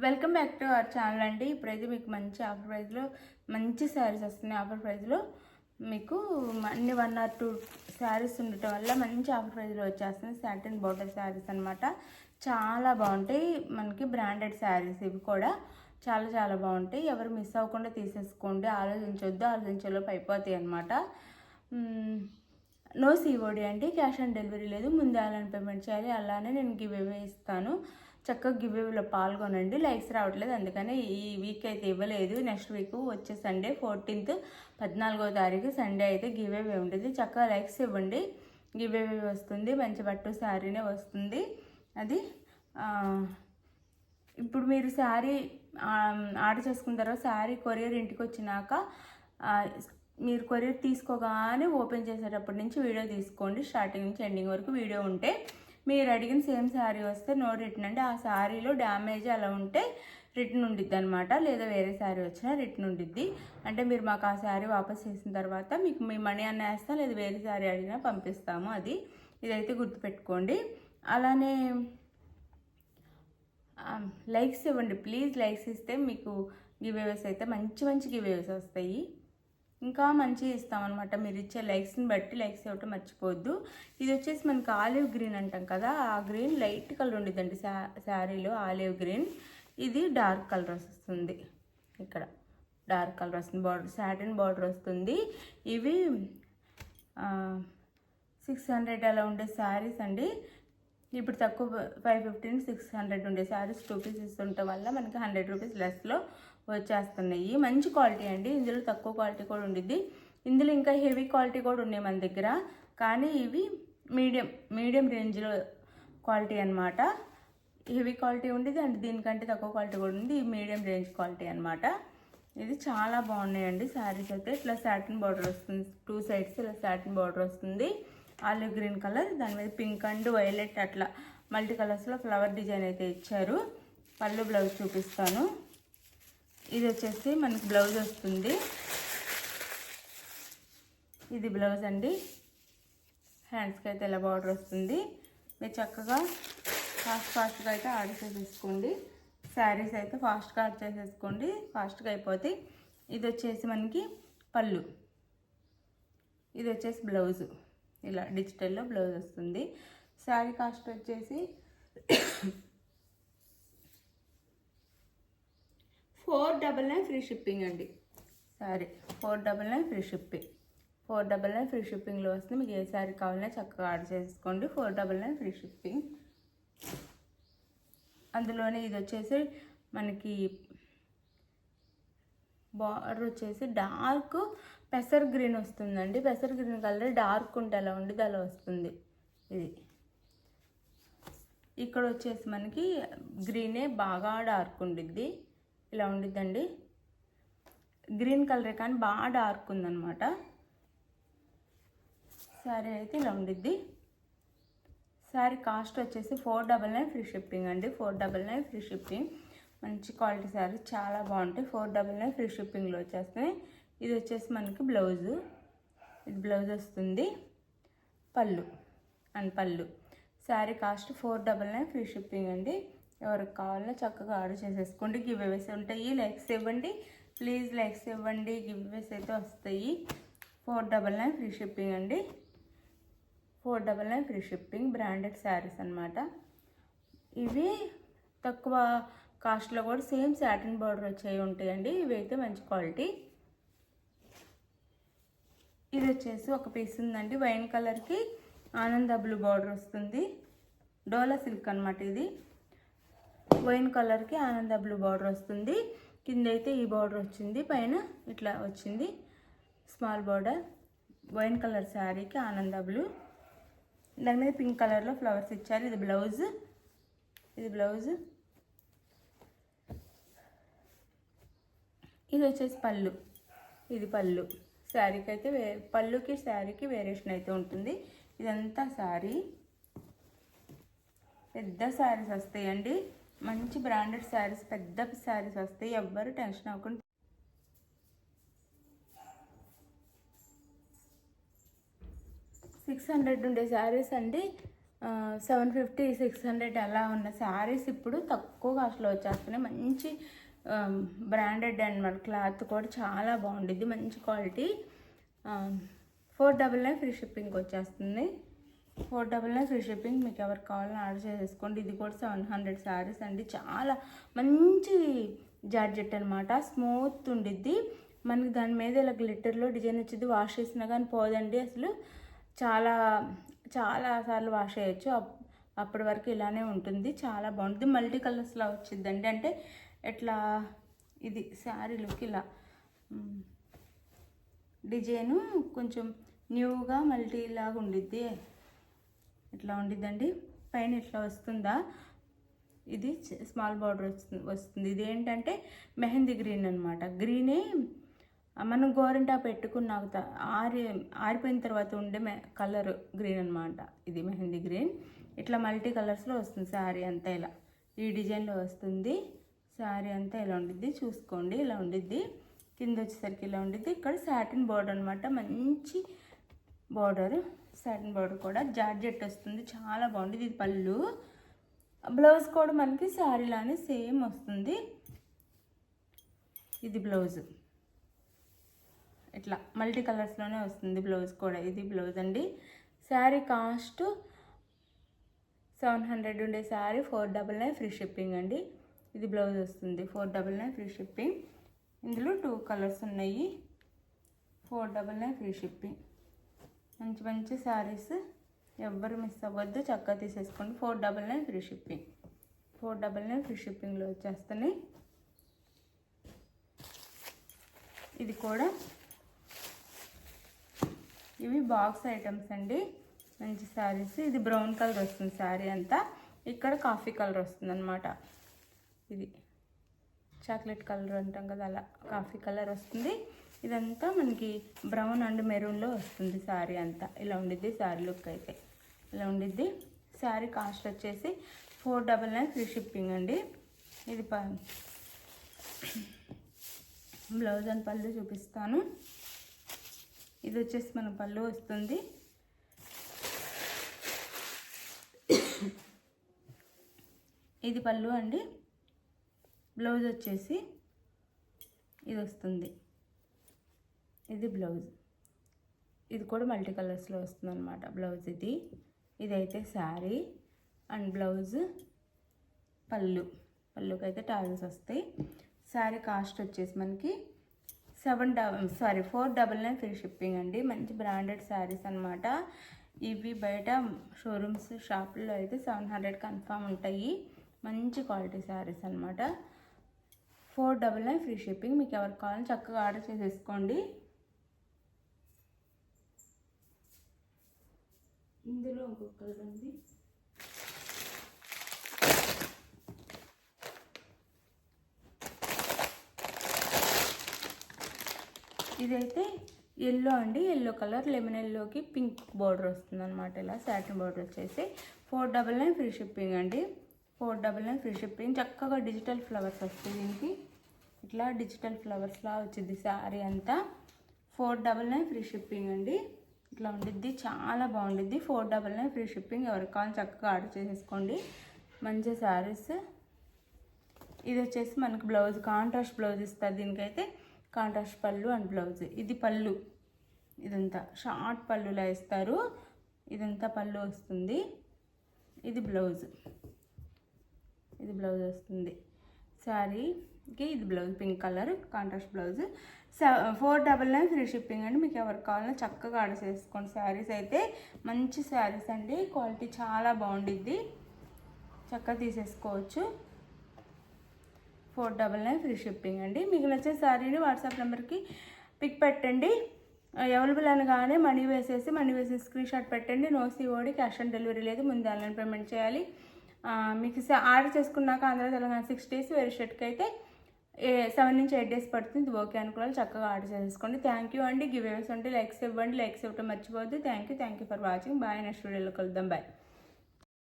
Welcome back to our channel అండి. ఇప్పుడైతే మీకు మంచి ఆఫర్ ప్రైస్లో మంచి శారీస్ వస్తున్నాయి. ఆఫర్ ప్రైస్లో మీకు అన్ని 1 or 2 శారీస్ ఉండటం వల్ల మంచి ఆఫర్ ప్రైస్లో వచ్చేస్తున్నాయి. సాటిన్ బార్డర్ శారీస్ అనమాట. చాలా బాగుంటాయి. మనకి బ్రాండెడ్ శారీస్ ఇవి కూడా చాలా చాలా బాగుంటాయి. ఎవరు మిస్ అవ్వకుండా తీసేసుకోండి. ఆలోచించేలోపు అయిపోతాయి అనమాట. నో సిఓడి అండి, క్యాష్ ఆన్ డెలివరీ లేదు. ముందే ఆన్లైన్ పేమెంట్ చేయాలి. అలానే నేను గివ్ అవే ఇస్తాను. చక్కగా గివ్ అవేలో పాల్గొనండి. లైక్స్ రావట్లేదు, అందుకని ఈ వీక్ అయితే ఇవ్వలేదు. నెక్స్ట్ వీక్ వచ్చే సండే 14th 14వ తారీఖు సండే అయితే గివ్ అవే ఉంటుంది. చక్కగా లైక్స్ ఇవ్వండి. గివ్ అవే వస్తుంది. మంచి పట్టు శారీనే వస్తుంది. అది ఇప్పుడు మీరు శారీ ఆర్డర్ చేసుకున్న తర్వాత శారీ కొరియర్ ఇంటికి వచ్చినాక మీరు కొరియర్ తీసుకోగానే ఓపెన్ చేసేటప్పటి నుంచి వీడియో తీసుకోండి. స్టార్టింగ్ నుంచి ఎండింగ్ వరకు వీడియో ఉంటే మీరు అడిగిన సేమ్ శారీ వస్తే నో రిటర్న్ అండి. ఆ శారీలో డ్యామేజ్ అలా ఉంటే రిటర్న్ ఉండిద్ది అనమాట. లేదా వేరే శారీ వచ్చినా రిటర్న్ ఉండిద్ది. అంటే మీరు మాకు ఆ శారీ వాపస్ చేసిన తర్వాత మీకు మీ మనీ అన్న వేస్తాం, లేదా వేరే శారీ అడిగినా పంపిస్తాము. ఇదైతే గుర్తుపెట్టుకోండి. అలానే లైక్స్ ఇవ్వండి ప్లీజ్. లైక్స్ ఇస్తే మీకు గివ్ అవేస్ అయితే మంచి మంచి గివ్ అవేస్ వస్తాయి. ఇంకా మంచిగా ఇస్తామన్నమాట. మీరు ఇచ్చే లైక్స్ని బట్టి లైక్స్ ఇవ్వటం మర్చిపోవద్దు. ఇది వచ్చేసి మనకి ఆలివ్ గ్రీన్ అంటాం కదా, ఆ గ్రీన్ లైట్ కలర్ ఉండిద్దండి శారీలో. ఆలివ్ గ్రీన్ ఇది డార్క్ కలర్ వస్తుంది. ఇక్కడ డార్క్ కలర్ వస్తుంది. బార్డర్ సాటిన్ బార్డర్ వస్తుంది. ఇవి 600 అలా ఉండే శారీస్ అండి. ఇప్పుడు తక్కువ 550 600 ఉండే శారీస్ 2 పీసెస్ ఉండటం వల్ల మనకి 100 రూపీస్ లెస్లో వచ్చేస్తున్నాయి. మంచి క్వాలిటీ అండి. ఇందులో తక్కువ క్వాలిటీ కూడా ఉండిద్ది. ఇందులో ఇంకా హెవీ క్వాలిటీ కూడా ఉన్నాయి మన దగ్గర, కానీ ఇవి మీడియం రేంజ్లో క్వాలిటీ అనమాట. హెవీ క్వాలిటీ ఉండేది అండ్ దీనికంటే తక్కువ క్వాలిటీ కూడా ఉంది. ఈ మీడియం రేంజ్ క్వాలిటీ అనమాట. ఇది చాలా బాగున్నాయండి శారీస్ అయితే. ఇట్లా సాటిన్ బార్డర్ వస్తుంది. 2 సైడ్స్ ఇలా సాటిన్ బార్డర్ వస్తుంది. ఆలివ్ గ్రీన్ కలర్, దాని మీద పింక్ అండ్ వైలెట్ అట్లా మల్టీ కలర్స్లో ఫ్లవర్ డిజైన్ అయితే ఇచ్చారు. పళ్ళు బ్లౌజ్ చూపిస్తాను. ఇది వచ్చేసి మనకి బ్లౌజ్ వస్తుంది. ఇది బ్లౌజ్ అండి. హ్యాండ్స్కి అయితే ఇలా బార్డర్ వస్తుంది. మీరు చక్కగా ఫాస్ట్గా అయితే ఆర్డర్ చేసేసుకోండి. శారీస్ అయితే ఫాస్ట్గా ఆర్డర్ చేసేసుకోండి, ఫాస్ట్గా అయిపోతాయి. ఇది వచ్చేసి మనకి పళ్ళు, ఇది వచ్చేసి బ్లౌజు. ఇలా డిజిటల్లో బ్లౌజ్ వస్తుంది. శారీ కాస్ట్ వచ్చేసి 499 ఫ్రీ షిప్పింగ్ అండి. Sorry 499 free shipping. 499 ఫ్రీ షిప్పింగ్లో వస్తుంది. మీకు ఏ శారీ కావాలన్నా చక్కగా ఆర్డర్ చేసుకోండి. 499 ఫ్రీ షిప్పింగ్. అందులోనే ఇది వచ్చేసి మనకి బార్డర్ వచ్చేసి డార్క్ పెసర్ గ్రీన్ వస్తుందండి. పెసర్ గ్రీన్ కలర్ డార్క్ ఉంటే అలా ఉండేది, అలా వస్తుంది. ఇది ఇక్కడ వచ్చేసి మనకి గ్రీనే బాగా డార్క్ ఉండిద్ది, ఇలా ఉండిద్దండి. గ్రీన్ కలరే కానీ బాగా డార్క్ ఉందన్నమాట. శారీ అయితే ఇలా ఉండిద్ది. శారీ కాస్ట్ వచ్చేసి 499 ఫ్రీ షిప్పింగ్ అండి. 499 ఫ్రీ షిప్పింగ్. మంచి క్వాలిటీ శారీ చాలా బాగుంటాయి. 499 ఫ్రీ షిప్పింగ్లో వచ్చేస్తాయి. ఇది వచ్చేసి మనకి బ్లౌజు. ఇది బ్లౌజ్ వస్తుంది. పళ్ళు పళ్ళు. శారీ కాస్ట్ 499 ఫ్రీ షిప్పింగ్ అండి. ఎవరికి కావాలన్నా చక్కగా ఆర్డర్ చేసేసుకోండి. గివ్ అవేస్ ఉంటాయి. లైక్స్ ఇవ్వండి ప్లీజ్, లైక్స్ ఇవ్వండి. గివ్ అవేస్ అయితే వస్తాయి. 499 ఫ్రీ షిప్పింగ్ అండి. 499 ఫ్రీ షిప్పింగ్. బ్రాండెడ్ శారీస్ అనమాట. ఇవి తక్కువ కాస్ట్లో కూడా సేమ్ సాటిన్ బార్డర్ వచ్చేవి ఉంటాయండి. ఇవి అయితే మంచి క్వాలిటీ. ఇది వచ్చేసి ఒక పీస్ ఉందండి. వైన్ కలర్కి ఆనంద బ్లూ బార్డర్ వస్తుంది. డోలా సిల్క్ అనమాట. ఇది వైన్ కలర్కి ఆనంద బ్లూ బార్డర్ వస్తుంది. కింద అయితే ఈ బార్డర్ వచ్చింది, పైన ఇట్లా వచ్చింది స్మాల్ బార్డర్. వైన్ కలర్ శారీకి ఆనంద బ్లూ, దాని మీద పింక్ కలర్లో ఫ్లవర్స్ ఇచ్చారు. ఇది బ్లౌజ్. ఇది వచ్చేసి పళ్ళు. ఇది పళ్ళు. శారీకి అయితే పళ్ళుకి శారీకి వేరియేషన్ అయితే ఉంటుంది. ఇదంతా శారీ. పెద్ద శారీస్ వస్తాయండి. మంచి బ్రాండెడ్ శారీస్, పెద్ద శారీస్ వస్తాయి. ఎవ్వరు టెన్షన్ అవ్వకుండా 600 ఉండే శారీస్ అండి 750 600 అలా ఉన్న శారీస్ ఇప్పుడు తక్కువ కాస్ట్లో వచ్చేస్తున్నాయి. మంచి బ్రాండెడ్ అనమాట. క్లాత్ కూడా చాలా బాగుండిద్ది, మంచి క్వాలిటీ. 499 ఫ్రీ షిప్పింగ్ వచ్చేస్తుంది. 499 ఫ్రీ షిప్పింగ్. మీకు ఎవరికి కావాలని ఆర్డర్ చేసేసుకోండి. ఇది కూడా 700 శారీస్ అండి. చాలా మంచి జార్జెట్ అనమాట, స్మూత్ ఉండిద్ది. మనకి దాని మీద ఇలా గ్లిట్టర్లో డిజైన్ వచ్చింది. వాష్ చేసినా కానీ పోదండి అసలు. చాలా చాలా సార్లు వాష్ చేయొచ్చు, అప్పటి వరకు ఇలానే ఉంటుంది. చాలా బాగుంటుంది. మల్టీ కలర్స్లో వచ్చిందండి. అంటే ఎట్లా ఇది శారీ లుక్ ఇలా డిజైను కొంచెం న్యూగా మల్టీ లాగా ఉండిద్ది. ఇట్లా ఉండిద్దండి. పైన ఇట్లా వస్తుందా, ఇది స్మాల్ బార్డర్ వస్తుంది. ఇది ఏంటంటే మెహందీ గ్రీన్ అనమాట. గ్రీనే మనం గోరింటా పెట్టుకున్నాక ఆరిపోయిన తర్వాత ఉండే కలర్ గ్రీన్ అనమాట. ఇది మెహందీ గ్రీన్. ఇట్లా మల్టీ కలర్స్లో వస్తుంది శారీ అంతా. ఇలా ఈ డిజైన్లో వస్తుంది శారీ అంతా. ఇలా ఉండిద్ది, చూసుకోండి. ఇలా ఉండిద్ది. కింద వచ్చేసరికి ఇలా ఉండిద్ది. ఇక్కడ సాటిన్ బార్డర్ అనమాట, మంచి బార్డర్. సాటిన్ బార్డర్ కూడా జార్జెట్ వస్తుంది, చాలా బాగుంటుంది. ఇది పళ్ళు. బ్లౌజ్ కూడా మనకి శారీలానే సేమ్ వస్తుంది. ఇది బ్లౌజ్. ఇట్లా మల్టీ కలర్స్లోనే వస్తుంది బ్లౌజ్ కూడా. ఇది బ్లౌజ్ అండి. శారీ కాస్ట్ 700 ఉండే శారీ 499 ఫ్రీ షిప్పింగ్ అండి. ఇది బ్లౌజ్ వస్తుంది. 499 ఫ్రీ షిప్పింగ్. ఇందులో 2 కలర్స్ ఉన్నాయి. 499 ఫ్రీ షిప్పింగ్. మంచి మంచి శారీస్, ఎవ్వరు మిస్ అవ్వద్దు, చక్కగా తీసేసుకోండి. 499 ఫ్రీ షిప్పింగ్. 499 ఫ్రీ షిప్పింగ్లో వచ్చేస్తున్నాయి. ఇది కూడా ఇవి బాక్స్ ఐటమ్స్ అండి. మంచి శారీస్. ఇది బ్రౌన్ కలర్ వస్తుంది శారీ అంతా. ఇక్కడ కాఫీ కలర్ వస్తుంది అనమాట. ఇది చాక్లెట్ కలర్ అంటాం కదా, అలా కాఫీ కలర్ వస్తుంది. ఇదంతా మనకి బ్రౌన్ అండ్ మెరూన్లో వస్తుంది శారీ అంతా. ఇలా ఉండిద్ది శారీ లుక్ అయితే. ఇలా ఉండిద్ది. శారీ కాస్ట్ వచ్చేసి 499 ఫ్రీ షిప్పింగ్ అండి. ఇది బ్లౌజ్ అండ్ పళ్ళు చూపిస్తాను. ఇది వచ్చేసి మన పళ్ళు వస్తుంది. ఇది పళ్ళు అండి. బ్లౌజ్ వచ్చేసి ఇది వస్తుంది. ఇది బ్లౌజ్. ఇది కూడా మల్టీ కలర్స్లో వస్తుంది అనమాట బ్లౌజ్. ఇదైతే శారీ అండ్ బ్లౌజ్. పళ్ళుకి అయితే టాజల్స్ వస్తాయి. శారీ కాస్ట్ వచ్చేసి మనకి 499 ఫ్రీ షిప్పింగ్ అండి. మంచి బ్రాండెడ్ శారీస్ అనమాట. ఇవి బయట షోరూమ్స్ షాపుల్లో అయితే 700 కన్ఫామ్ ఉంటాయి. మంచి క్వాలిటీ శారీస్ అనమాట. 499 ఫ్రీ షిప్పింగ్. మీకు ఎవరికి కావాలని చక్కగా ఆర్డర్ చేసేసుకోండి. ఇందులో ఇంకొక కలర్ ఉంది. ఇదైతే ఎల్లో అండి. ఎల్లో కలర్, లెమన్ ఎల్లోకి పింక్ బార్డర్ వస్తుంది అనమాట. ఇలా సాటిన్ బార్డర్ వచ్చేసి 499 ఫ్రీ షిప్పింగ్ అండి. 499 ఫ్రీ షిప్పింగ్. చక్కగా డిజిటల్ ఫ్లవర్స్ వస్తాయి దీనికి. ఇట్లా డిజిటల్ ఫ్లవర్స్లా వచ్చింది శారీ అంతా. 499 ఫ్రీ షిప్పింగ్ అండి. ఇట్లా ఉండిద్ది, చాలా బాగుండిద్ది. 499 ఫ్రీ షిప్పింగ్. ఎవరికి కావాలని చక్కగా ఆర్డర్ చేసేసుకోండి. మంచి శారీస్. ఇది వచ్చేసి మనకు బ్లౌజ్, కాంట్రాస్ట్ బ్లౌజ్ ఇస్తారు దీనికైతే. కాంట్రాస్ట్ పళ్ళు అండ్ బ్లౌజ్. ఇది పళ్ళు. ఇదంతా షార్ట్ పళ్ళులా ఇస్తారు. ఇదంతా పళ్ళు వస్తుంది. ఇది బ్లౌజ్. ఇది బ్లౌజ్ వస్తుంది శారీకి. ఇది blouse pink colour contrast blouse. 499 free shipping అండి. మీకు ఎవరికి కావాలన్నా చక్కగా ఆర్డర్ చేసుకోండి. శారీస్ అయితే మంచి శారీస్ అండి. క్వాలిటీ చాలా బాగుండిద్ది, చక్కగా తీసేసుకోవచ్చు. 499 ఫ్రీ షిప్పింగ్ అండి. మీకు నచ్చే శారీని వాట్సాప్ నెంబర్కి పిక్ పెట్టండి. అవైలబుల్ అనగానే మనీ వేసేసి స్క్రీన్ షాట్ పెట్టండి. No COD, cash on delivery లేదు. ముందు ఆన్లైన్ పేమెంట్ చేయాలి. మీకు ఆర్డర్ చేసుకున్నాక ఆంధ్ర తెలంగాణ 6 days, వేరే షర్ట్కి అయితే 7 నుంచి 8 days పడుతుంది. ఓకే అనుకోవాలి, చక్కగా ఆర్డర్ చేసుకోండి. థ్యాంక్ యూ అండి. గివ్ అవేస్ ఉంటే లైక్స్ ఇవ్వండి. లైక్స్ ఇవ్వటం మర్చిపోవద్దు. Thank you for watching. Bye. Next వీడియోలో కలుద్దాం. బాయ్.